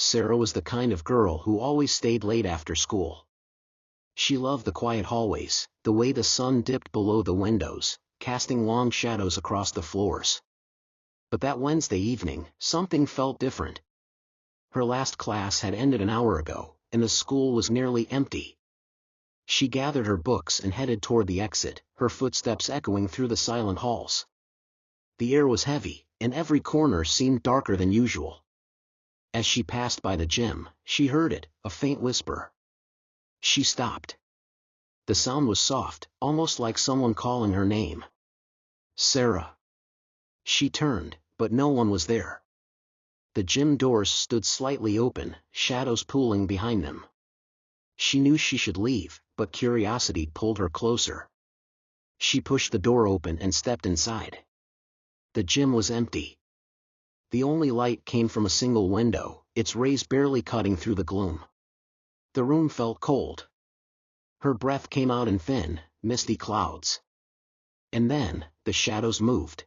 Sarah was the kind of girl who always stayed late after school. She loved the quiet hallways, the way the sun dipped below the windows, casting long shadows across the floors. But that Wednesday evening, something felt different. Her last class had ended an hour ago, and the school was nearly empty. She gathered her books and headed toward the exit, her footsteps echoing through the silent halls. The air was heavy, and every corner seemed darker than usual. As she passed by the gym, she heard it, a faint whisper. She stopped. The sound was soft, almost like someone calling her name. Sarah. She turned, but no one was there. The gym doors stood slightly open, shadows pooling behind them. She knew she should leave, but curiosity pulled her closer. She pushed the door open and stepped inside. The gym was empty. The only light came from a single window, its rays barely cutting through the gloom. The room felt cold. Her breath came out in thin, misty clouds. And then, the shadows moved.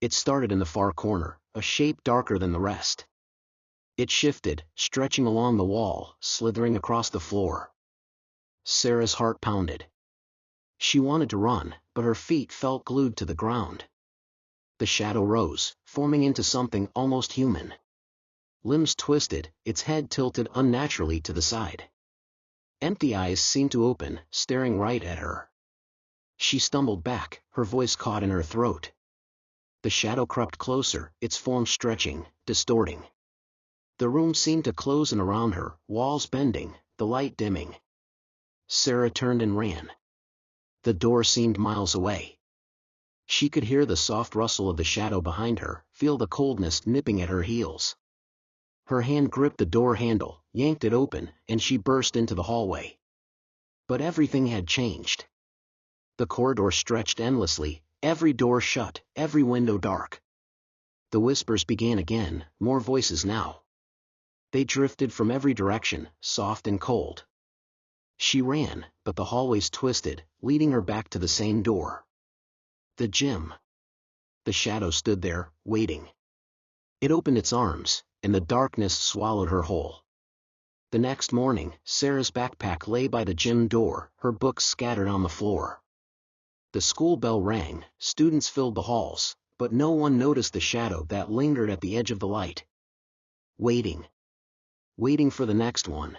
It started in the far corner, a shape darker than the rest. It shifted, stretching along the wall, slithering across the floor. Sarah's heart pounded. She wanted to run, but her feet felt glued to the ground. The shadow rose, forming into something almost human. Limbs twisted, its head tilted unnaturally to the side. Empty eyes seemed to open, staring right at her. She stumbled back, her voice caught in her throat. The shadow crept closer, its form stretching, distorting. The room seemed to close in around her, walls bending, the light dimming. Sarah turned and ran. The door seemed miles away. She could hear the soft rustle of the shadow behind her, feel the coldness nipping at her heels. Her hand gripped the door handle, yanked it open, and she burst into the hallway. But everything had changed. The corridor stretched endlessly, every door shut, every window dark. The whispers began again, more voices now. They drifted from every direction, soft and cold. She ran, but the hallways twisted, leading her back to the same door. The gym. The shadow stood there, waiting. It opened its arms, and the darkness swallowed her whole. The next morning, Sarah's backpack lay by the gym door, her books scattered on the floor. The school bell rang, students filled the halls, but no one noticed the shadow that lingered at the edge of the light. Waiting. Waiting for the next one.